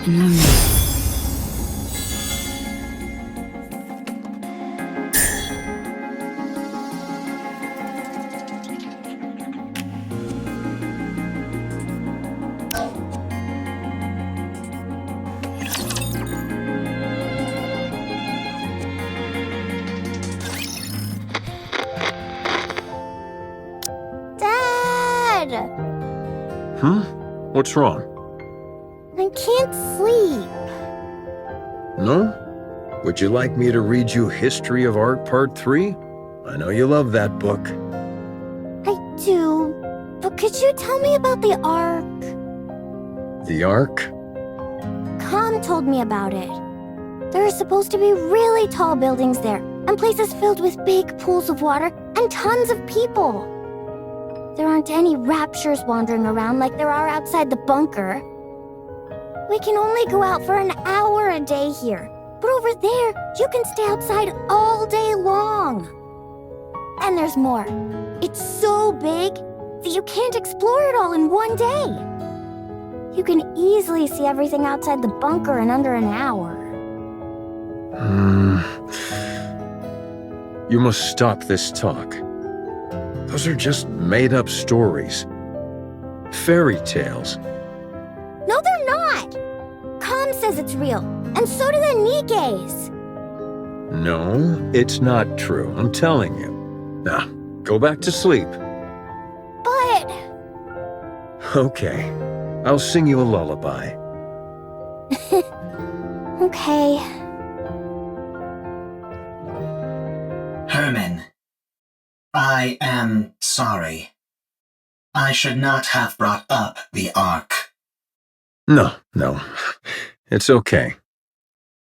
and lonely. Dad! What's wrong? I can't sleep. No? Would you like me to read you History of Art Part 3? I know you love that book. I do, but could you tell me about the Ark? The Ark? Com told me about it. There are supposed to be really tall buildings there, and places filled with big pools of water, and tons of people. There aren't any raptures wandering around like there are outside the bunker. We can only go out for an hour a day here, but over there, you can stay outside all day long. And there's more. It's so big that you can't explore it all in one day. You can easily see everything outside the bunker in under an hour. You must stop this talk. Those are just made-up stories. Fairy tales. No, they're not! Com says it's real, and so do the Nikkes. No, it's not true, I'm telling you. Now, go back to sleep. But... Okay, I'll sing you a lullaby. Okay. Herman, I am sorry. I should not have brought up the Ark. No, it's okay.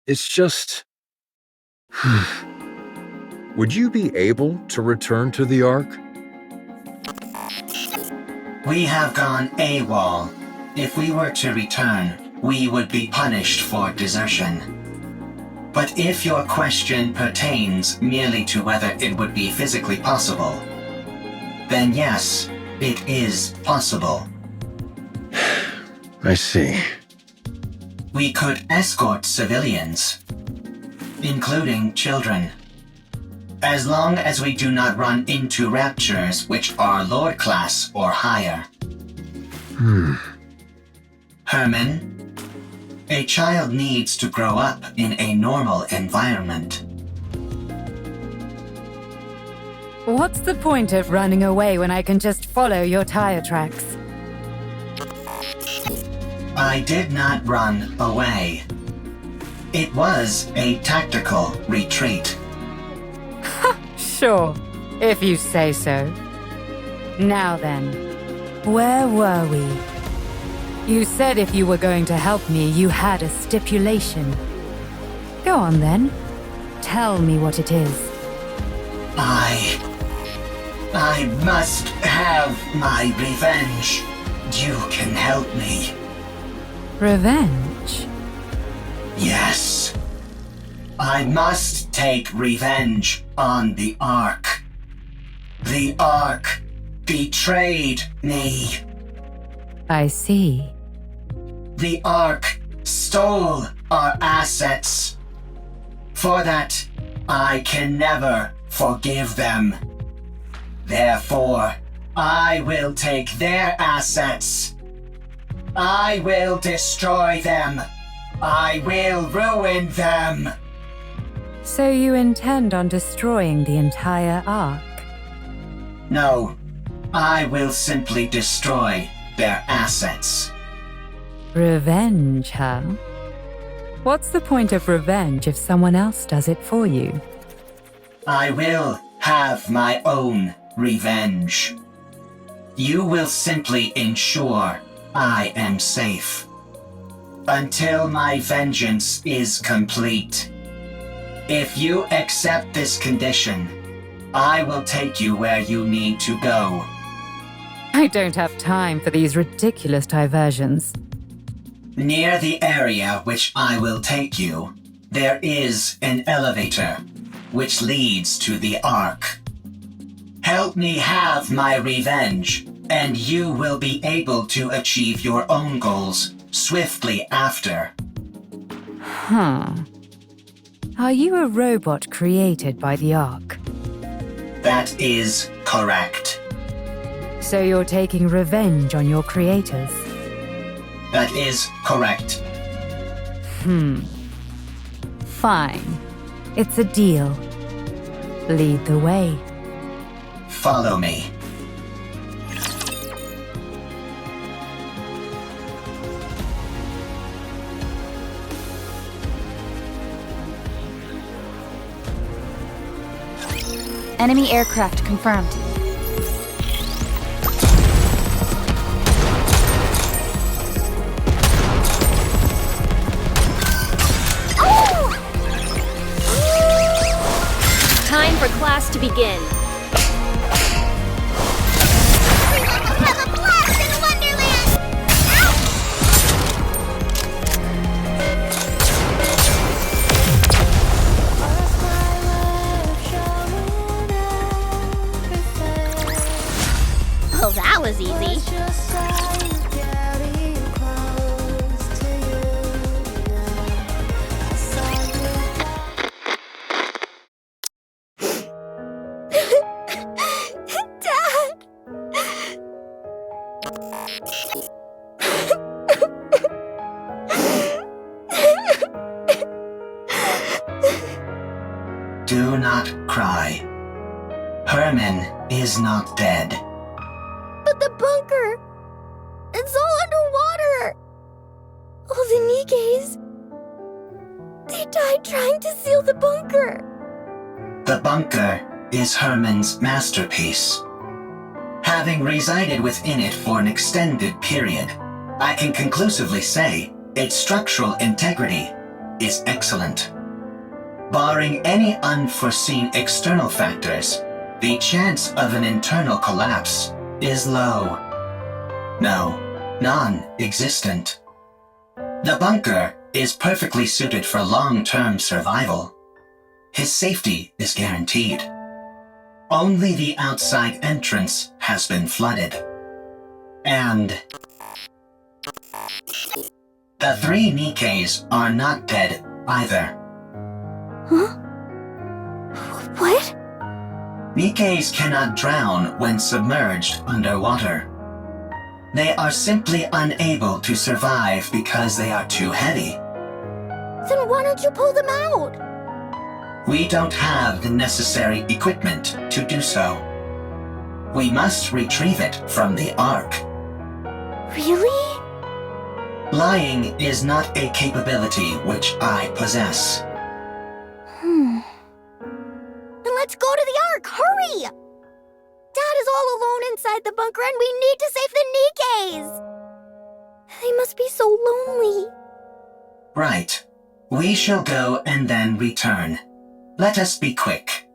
It's just... Would you be able to return to the Ark? We have gone AWOL. If we were to return, we would be punished for desertion. But if your question pertains merely to whether it would be physically possible, then yes, it is possible. I see. We could escort civilians, including children. As long as we do not run into raptures which are Lord class or higher. Herman, a child needs to grow up in a normal environment. What's the point of running away when I can just follow your tire tracks? I did not run away. It was a tactical retreat. Sure, if you say so. Now then, where were we? You said if you were going to help me, you had a stipulation. Go on then. Tell me what it is. I must have my revenge. You can help me. Revenge? Yes. I must take revenge on the Ark. The Ark betrayed me. I see. The Ark stole our assets. For that, I can never forgive them. Therefore, I will take their assets. I will destroy them. I will ruin them. So you intend on destroying the entire Ark? No, I will simply destroy their assets. Revenge, huh? What's the point of revenge if someone else does it for you? I will have my own revenge. You will simply ensure I am safe. Until my vengeance is complete. If you accept this condition, I will take you where you need to go. I don't have time for these ridiculous diversions. Near the area which I will take you, there is an elevator, which leads to the Ark. Help me have my revenge, and you will be able to achieve your own goals swiftly after. Huh. Are you a robot created by the Ark? That is correct. So you're taking revenge on your creators? That is correct. Fine. It's a deal. Lead the way. Follow me. Enemy aircraft confirmed. Time for class to begin. Have a blast in Wonderland! Well, that was easy. Dad! Do not cry. Herman is not dead. But the bunker! It's all underwater! All the Nikkes... They died trying to seal the bunker! The bunker is Herman's masterpiece. Having resided within it for an extended period, I can conclusively say its structural integrity is excellent. Barring any unforeseen external factors, the chance of an internal collapse is low. No, non-existent. The bunker is perfectly suited for long-term survival. His safety is guaranteed. Only the outside entrance has been flooded. And the 3 Nikkes are not dead either. Huh? What? Nikkes cannot drown when submerged underwater. They are simply unable to survive because they are too heavy. Then why don't you pull them out? We don't have the necessary equipment to do so. We must retrieve it from the Ark. Really? Lying is not a capability which I possess. Then let's go to the Ark! Hurry! Dad is all alone inside the bunker and we need to save the Nikkes! They must be so lonely. Right. We shall go and then return. Let us be quick.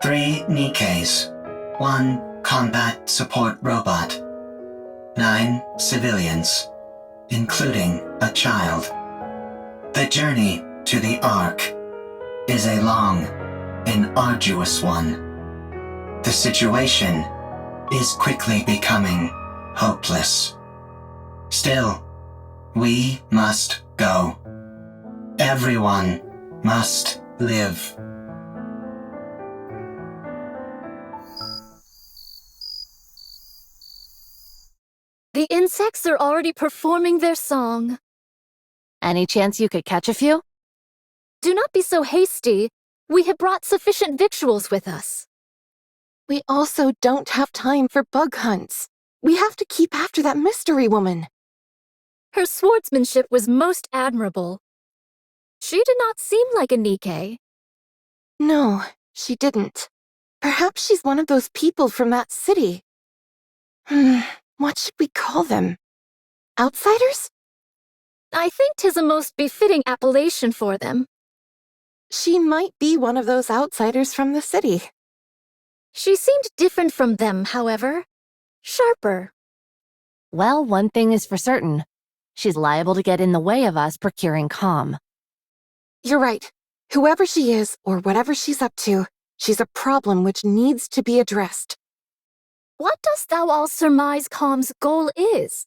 3 Nikkes. 1 combat support robot. 9 civilians, including a child. The journey to the Ark is a long and arduous one. The situation is quickly becoming hopeless. Still, we must go. Everyone must live. The insects are already performing their song. Any chance you could catch a few? Do not be so hasty. We have brought sufficient victuals with us. We also don't have time for bug hunts. We have to keep after that mystery woman. Her swordsmanship was most admirable. She did not seem like a Nikke. No, she didn't. Perhaps she's one of those people from that city. What should we call them? Outsiders? I think 'tis a most befitting appellation for them. She might be one of those outsiders from the city. She seemed different from them, however. Sharper. Well, one thing is for certain. She's liable to get in the way of us procuring calm. You're right. Whoever she is, or whatever she's up to, she's a problem which needs to be addressed. What dost thou all surmise Calm's goal is?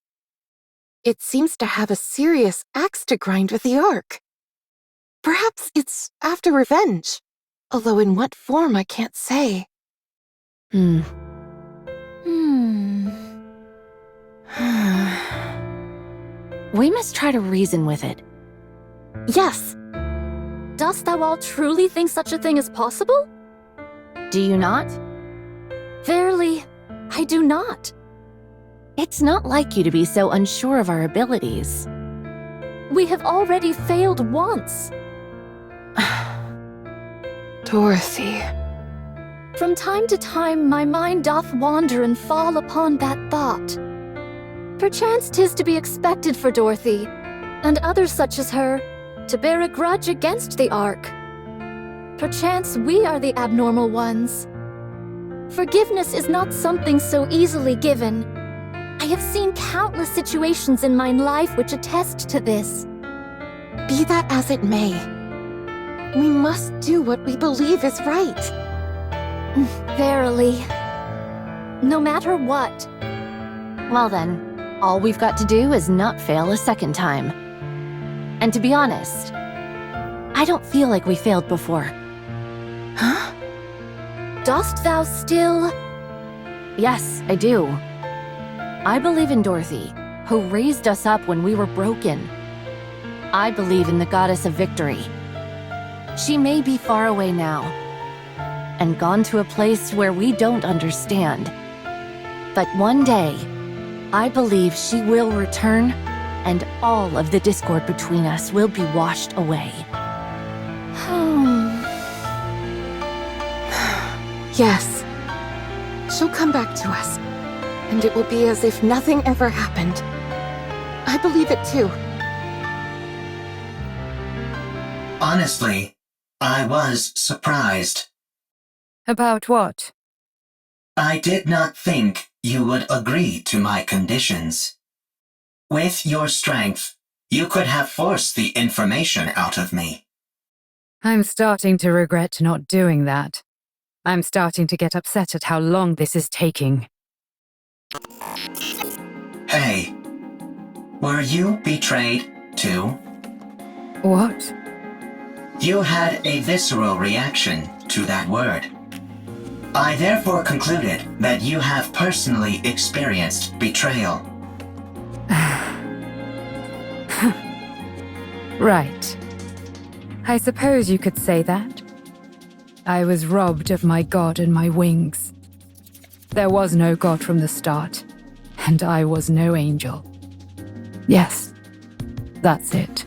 It seems to have a serious axe to grind with the Ark. Perhaps it's after revenge, although in what form I can't say. We must try to reason with it. Yes, Dost thou all truly think such a thing is possible? Do you not? Verily, I do not. It's not like you to be so unsure of our abilities. We have already failed once. Dorothy. From time to time my mind doth wander and fall upon that thought. Perchance 'tis to be expected for Dorothy, and others such as her, to bear a grudge against the Ark. Perchance we are the abnormal ones. Forgiveness is not something so easily given. I have seen countless situations in my life which attest to this. Be that as it may, we must do what we believe is right. Verily. No matter what. Well then, all we've got to do is not fail a second time. And to be honest, I don't feel like we failed before. Huh? Dost thou still? Yes, I do. I believe in Dorothy, who raised us up when we were broken. I believe in the goddess of victory. She may be far away now, and gone to a place where we don't understand. But one day, I believe she will return, and all of the discord between us will be washed away. Yes. She'll come back to us, and it will be as if nothing ever happened. I believe it too. Honestly, I was surprised. About what? I did not think you would agree to my conditions. With your strength, you could have forced the information out of me. I'm starting to regret not doing that. I'm starting to get upset at how long this is taking. Hey, were you betrayed too? What? You had a visceral reaction to that word. I therefore concluded that you have personally experienced betrayal. Right. I suppose you could say that. I was robbed of my god and my wings. There was no god from the start, and I was no angel. Yes, that's it.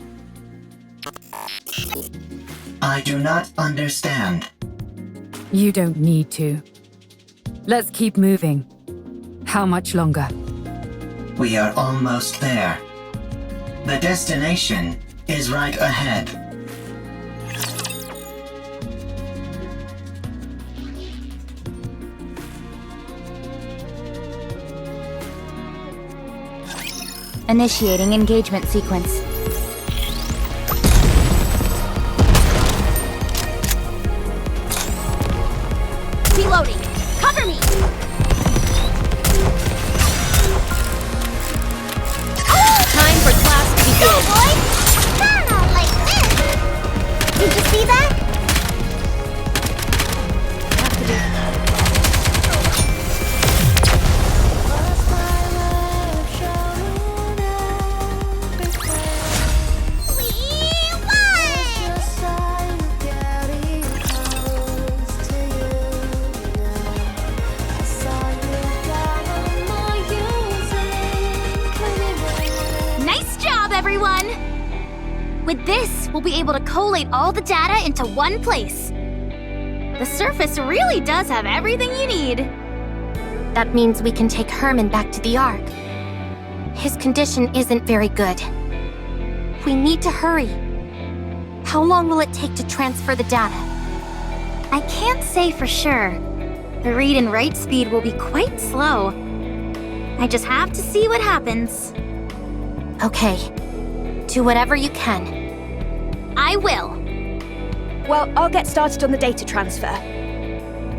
I do not understand. You don't need to. Let's keep moving. How much longer? We are almost there. The destination is right ahead. Initiating engagement sequence. Reloading. Cover me! Time for class to begin. Go, boy! Not like this! Did you see that? Everyone! With this, we'll be able to collate all the data into one place. The surface really does have everything you need. That means we can take Herman back to the Ark. His condition isn't very good. We need to hurry. How long will it take to transfer the data? I can't say for sure. The read and write speed will be quite slow. I just have to see what happens. Okay. Do whatever you can. I will. Well, I'll get started on the data transfer.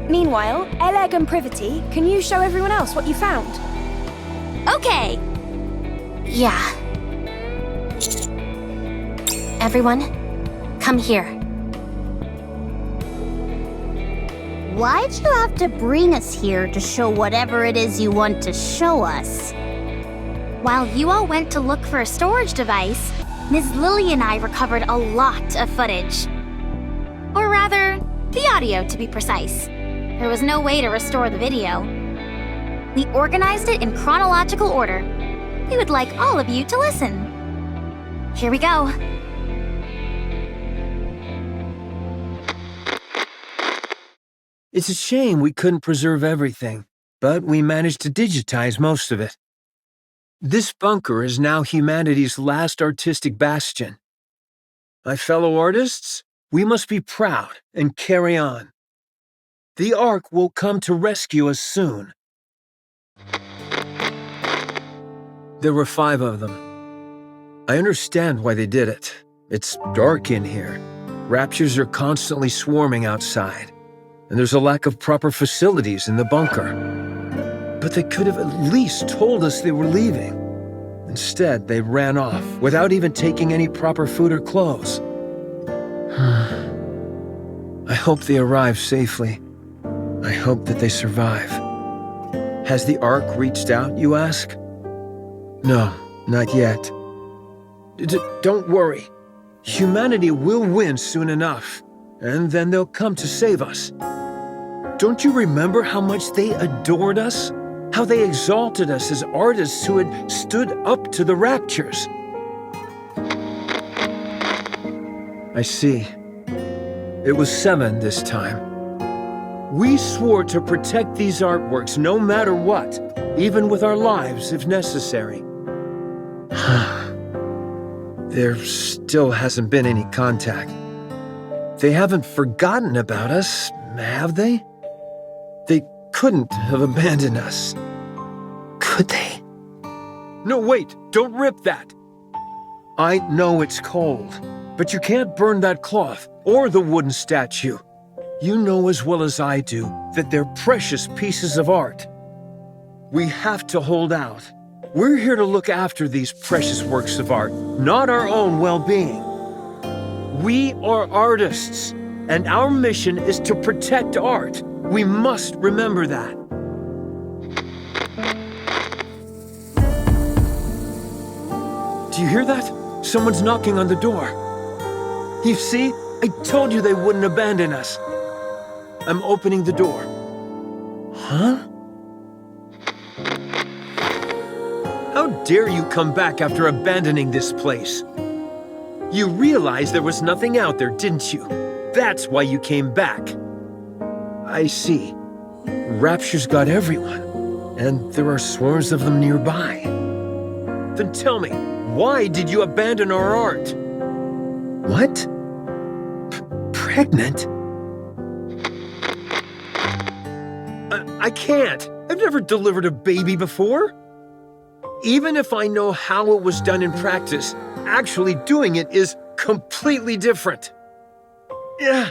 Meanwhile, Eleg and Privity, can you show everyone else what you found? Okay. Yeah. Everyone, come here. Why'd you have to bring us here to show whatever it is you want to show us? While you all went to look for a storage device, Ms. Lily and I recovered a lot of footage. Or rather, the audio to be precise. There was no way to restore the video. We organized it in chronological order. We would like all of you to listen. Here we go. It's a shame we couldn't preserve everything, but we managed to digitize most of it. This bunker is now humanity's last artistic bastion. My fellow artists, we must be proud and carry on. The Ark will come to rescue us soon. There were 5 of them. I understand why they did it. It's dark in here. Raptures are constantly swarming outside, and there's a lack of proper facilities in the bunker. But they could have at least told us they were leaving. Instead, they ran off without even taking any proper food or clothes. I hope they arrive safely. I hope that they survive. Has the Ark reached out, you ask? No, not yet. Don't worry. Humanity will win soon enough, and then they'll come to save us. Don't you remember how much they adored us? How they exalted us as artists who had stood up to the raptures? I see. It was 7 this time. We swore to protect these artworks no matter what, even with our lives if necessary. There still hasn't been any contact. They haven't forgotten about us, have they? They couldn't have abandoned us. Could they? No, wait, don't rip that. I know it's cold, but you can't burn that cloth or the wooden statue. You know as well as I do that they're precious pieces of art. We have to hold out. We're here to look after these precious works of art, not our own well-being. We are artists, and our mission is to protect art. We must remember that. Do you hear that? Someone's knocking on the door. You see? I told you they wouldn't abandon us. I'm opening the door. Huh? How dare you come back after abandoning this place? You realized there was nothing out there, didn't you? That's why you came back. I see. Rapture's got everyone, and there are swarms of them nearby. Then tell me, why did you abandon our art? What? Pregnant? I can't. I've never delivered a baby before. Even if I know how it was done in practice, actually doing it is completely different. Yeah,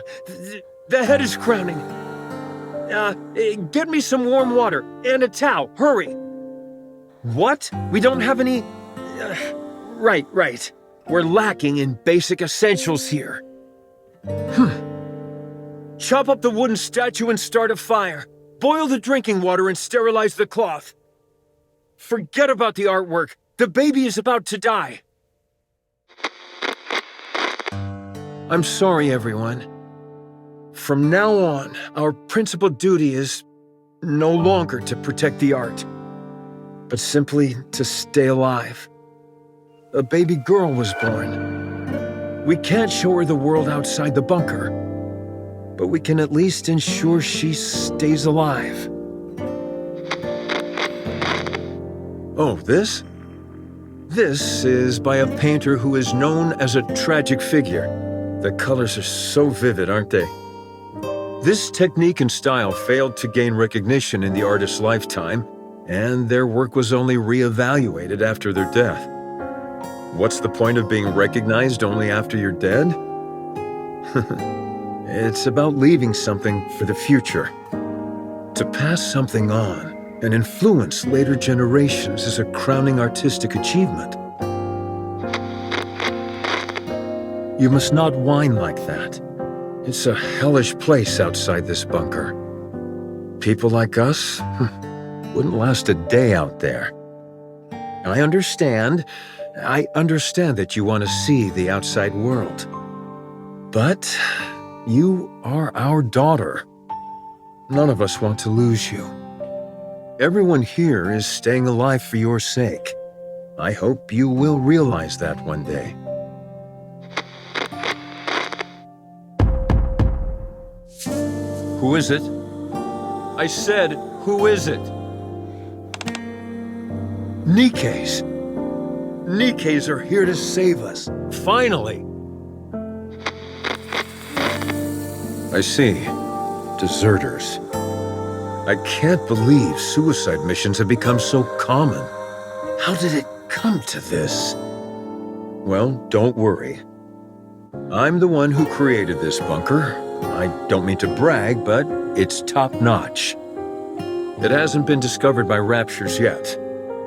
the head is crowning. Get me some warm water and a towel, hurry. What? We don't have any... Right. We're lacking in basic essentials here. Chop up the wooden statue and start a fire. Boil the drinking water and sterilize the cloth. Forget about the artwork. The baby is about to die. I'm sorry, everyone. From now on, our principal duty is no longer to protect the art, but simply to stay alive. A baby girl was born. We can't show her the world outside the bunker, but we can at least ensure she stays alive. Oh, this? This is by a painter who is known as a tragic figure. The colors are so vivid, aren't they? This technique and style failed to gain recognition in the artist's lifetime, and their work was only re-evaluated after their death. What's the point of being recognized only after you're dead? It's about leaving something for the future. To pass something on and influence later generations is a crowning artistic achievement. You must not whine like that. It's a hellish place outside this bunker. People like us wouldn't last a day out there. I understand that you want to see the outside world. But you are our daughter. None of us want to lose you. Everyone here is staying alive for your sake. I hope you will realize that one day. Who is it? I said, who is it? Nikke's. Nikke's are here to save us. Finally. I see. Deserters. I can't believe suicide missions have become so common. How did it come to this? Well, don't worry. I'm the one who created this bunker. I don't mean to brag, but it's top-notch. It hasn't been discovered by Raptures yet,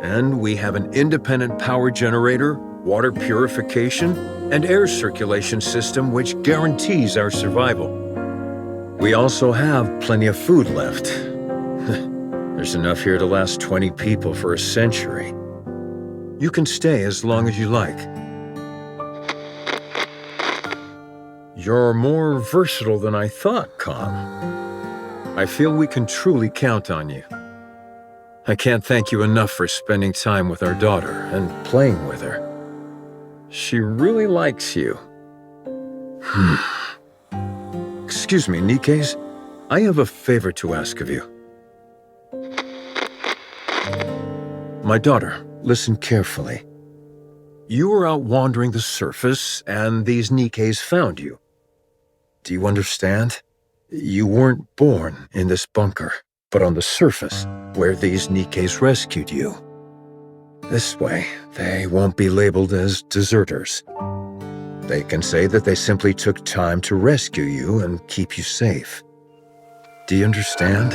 and we have an independent power generator, water purification, and air circulation system which guarantees our survival. We also have plenty of food left. There's enough here to last 20 people for a century. You can stay as long as you like. You're more versatile than I thought, Com. I feel we can truly count on you. I can't thank you enough for spending time with our daughter and playing with her. She really likes you. Excuse me, Nikke's. I have a favor to ask of you. My daughter, listen carefully. You were out wandering the surface, and these Nikke's found you. Do you understand? You weren't born in this bunker, but on the surface, where these Nikke's rescued you. This way, they won't be labeled as deserters. They can say that they simply took time to rescue you and keep you safe. Do you understand?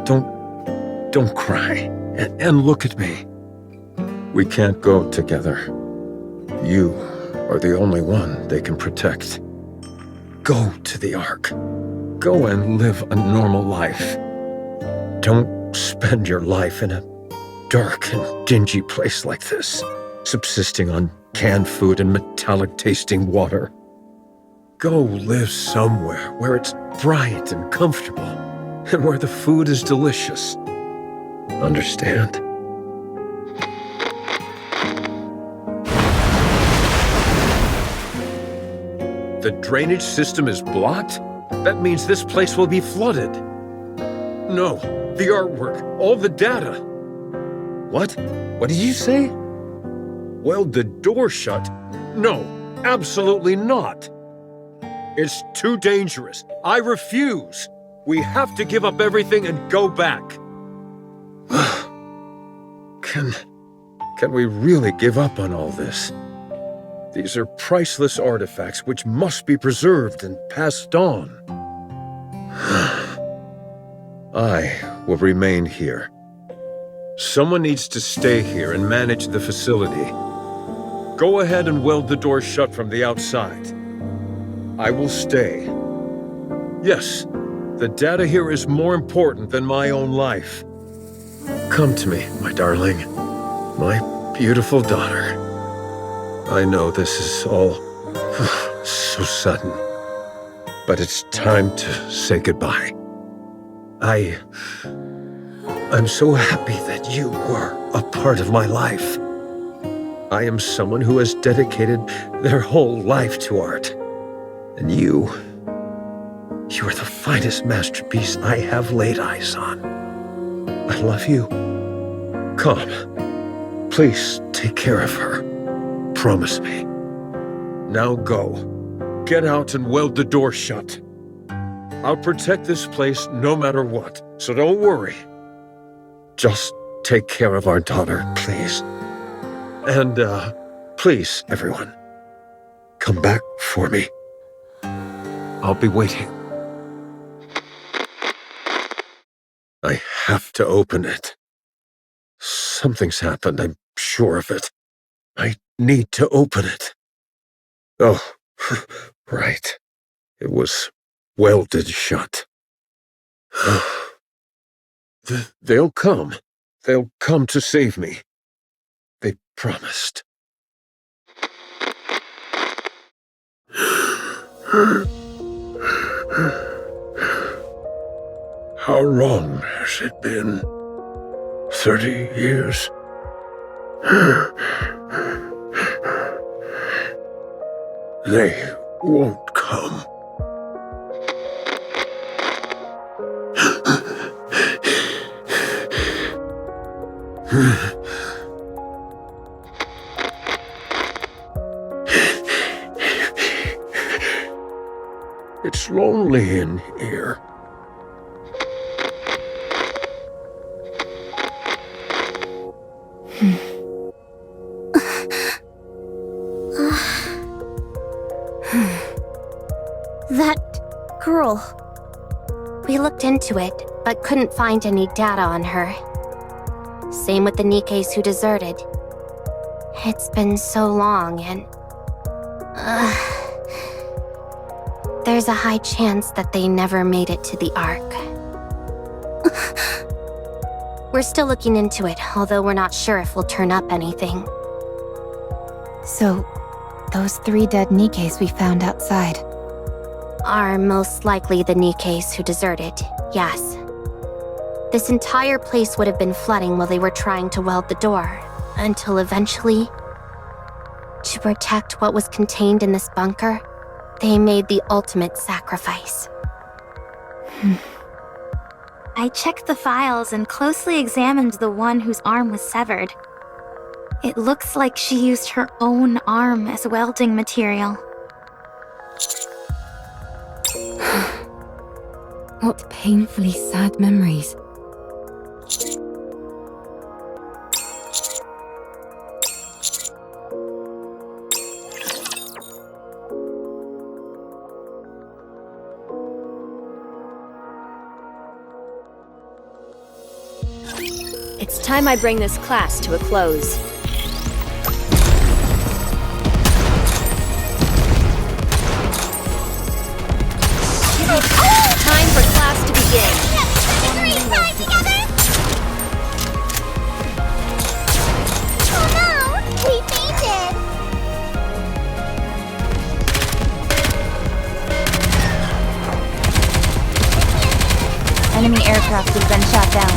Don't cry, and look at me. We can't go together. You are the only one they can protect. Go to the Ark. Go and live a normal life. Don't spend your life in a dark and dingy place like this, subsisting on canned food and metallic-tasting water. Go live somewhere where it's bright and comfortable, and where the food is delicious. Understand? The drainage system is blocked? That means this place will be flooded. No, the artwork, all the data. What? What did you say? Weld the door shut? No, absolutely not. It's too dangerous. I refuse. We have to give up everything and go back. Can we really give up on all this? These are priceless artifacts which must be preserved and passed on. I will remain here. Someone needs to stay here and manage the facility. Go ahead and weld the door shut from the outside. I will stay. Yes, the data here is more important than my own life. Come to me, my darling. My beautiful daughter. I know this is all so sudden, but it's time to say goodbye. I'm so happy that you were a part of my life. I am someone who has dedicated their whole life to art. And you are the finest masterpiece I have laid eyes on. I love you. Come, please take care of her. Promise me. Now go. Get out and weld the door shut. I'll protect this place no matter what, so don't worry. Just take care of our daughter, please. And, please, everyone, come back for me. I'll be waiting. I have to open it. Something's happened, I'm sure of it. I need to open it. Oh, right. It was welded shut. They'll come. They'll come to save me. They promised. How long has it been? 30 years? They won't come. It's lonely in here. That girl. We looked into it, but couldn't find any data on her. Same with the Nikkes who deserted. It's been so long and... there's a high chance that they never made it to the Ark. We're still looking into it, although we're not sure if we'll turn up anything. So, those 3 dead Nikkes we found outside. Are most likely the Nikkes who deserted, yes. This entire place would have been flooding while they were trying to weld the door, until eventually, to protect what was contained in this bunker, they made the ultimate sacrifice. I checked the files and closely examined the one whose arm was severed. It looks like she used her own arm as welding material. What painfully sad memories. It's time I bring this class to a close. Time for class to begin. Oh no! We fainted! Enemy aircraft has been shot down.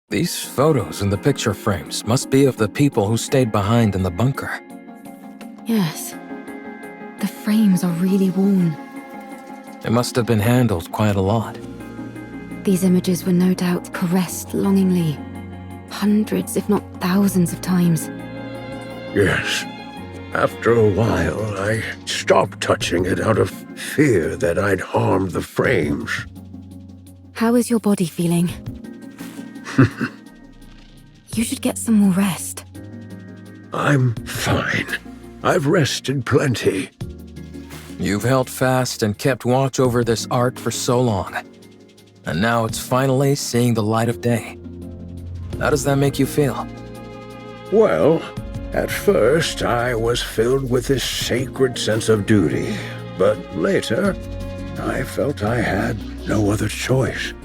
These photos in the picture frames must be of the people who stayed behind in the bunker. Yes. The frames are really worn. It must have been handled quite a lot. These images were no doubt caressed longingly. Hundreds, if not thousands of times. Yes. After a while, I stopped touching it out of fear that I'd harmed the frames. How is your body feeling? You should get some more rest. I'm fine. I've rested plenty. You've held fast and kept watch over this art for so long. And now it's finally seeing the light of day. How does that make you feel? Well, at first I was filled with this sacred sense of duty, but later I felt I had no other choice.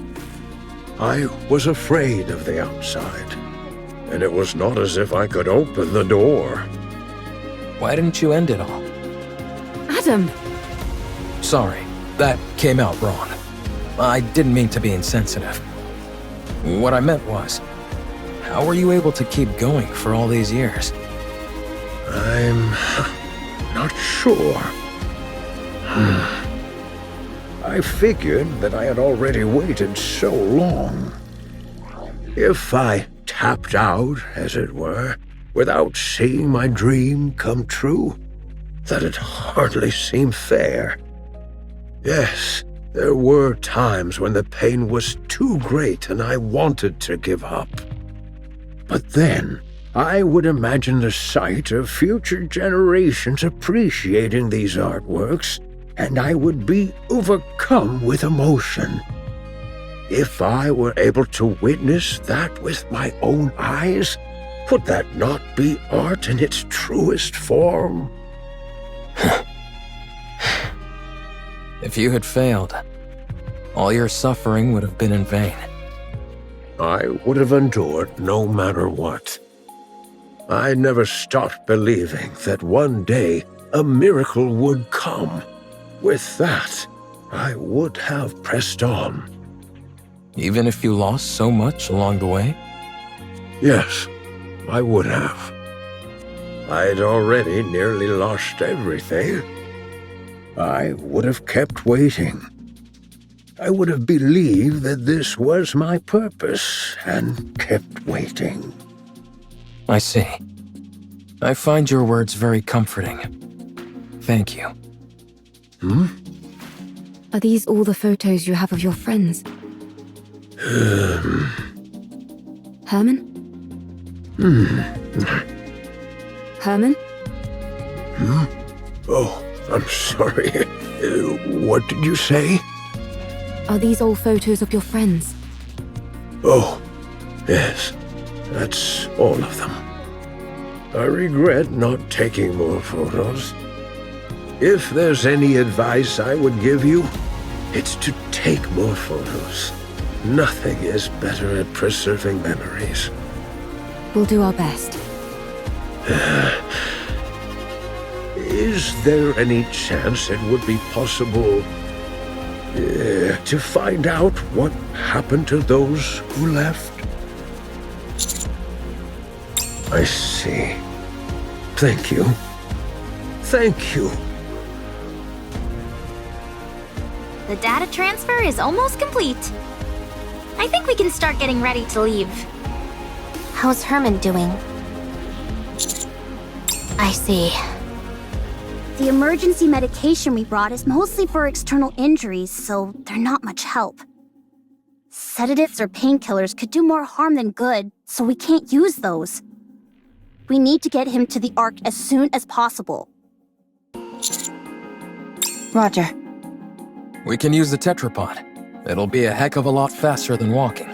I was afraid of the outside, and it was not as if I could open the door. Why didn't you end it all? Adam! Sorry, that came out wrong. I didn't mean to be insensitive. What I meant was, How were you able to keep going for all these years? I'm not sure. I figured that I had already waited so long. If I tapped out, as it were, without seeing my dream come true, that'd hardly seem fair. Yes, there were times when the pain was too great and I wanted to give up. But then, I would imagine the sight of future generations appreciating these artworks, and I would be overcome with emotion. If I were able to witness that with my own eyes, would that not be art in its truest form? If you had failed, all your suffering would have been in vain. I would have endured no matter what. I never stopped believing that one day a miracle would come. With that, I would have pressed on. Even if you lost so much along the way? Yes, I would have. I'd already nearly lost everything. I would have kept waiting. I would have believed that this was my purpose and kept waiting. I see. I find your words very comforting. Thank you. Are these all the photos you have of your friends? Herman? Herman? Oh, I'm sorry. What did you say? Are these all photos of your friends? Oh, yes. That's all of them. I regret not taking more photos. If there's any advice I would give you, it's to take more photos. Nothing is better at preserving memories. We'll do our best. Is there any chance it would be possible to find out what happened to those who left? I see. Thank you. Thank you. The data transfer is almost complete. I think we can start getting ready to leave. How's Herman doing? I see. The emergency medication we brought is mostly for external injuries, so they're not much help. Sedatives or painkillers could do more harm than good, so we can't use those. We need to get him to the Ark as soon as possible. Roger. We can use the tetrapod. It'll be a heck of a lot faster than walking.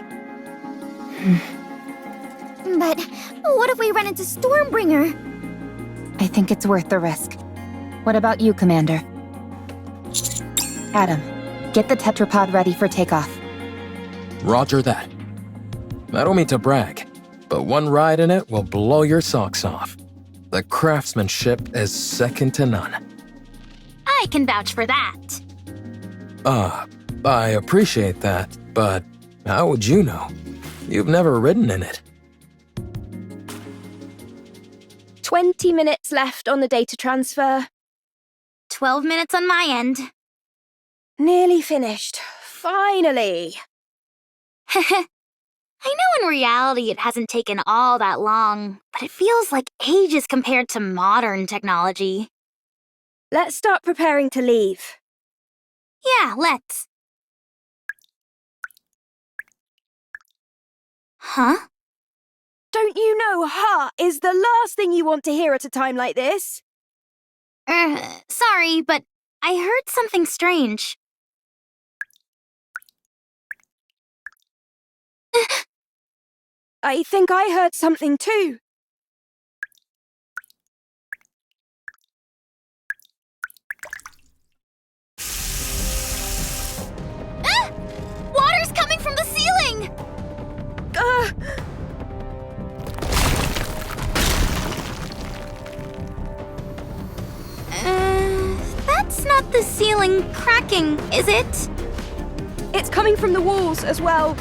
But what if we run into Stormbringer? I think it's worth the risk. What about you, Commander? Adam, get the tetrapod ready for takeoff. Roger that. I don't mean to brag, but one ride in it will blow your socks off. The craftsmanship is second to none. I can vouch for that. I appreciate that, but how would you know? You've never ridden in it. 20 minutes left on the data transfer. 12 minutes on my end. Nearly finished. Finally. I know in reality it hasn't taken all that long, but it feels like ages compared to modern technology. Let's start preparing to leave. Yeah, let's. Huh? Don't you know "ha" is the last thing you want to hear at a time like this? Sorry, but I heard something strange. I think I heard something too. Water's coming from the ceiling! That's not the ceiling cracking, is it? It's coming from the walls as well.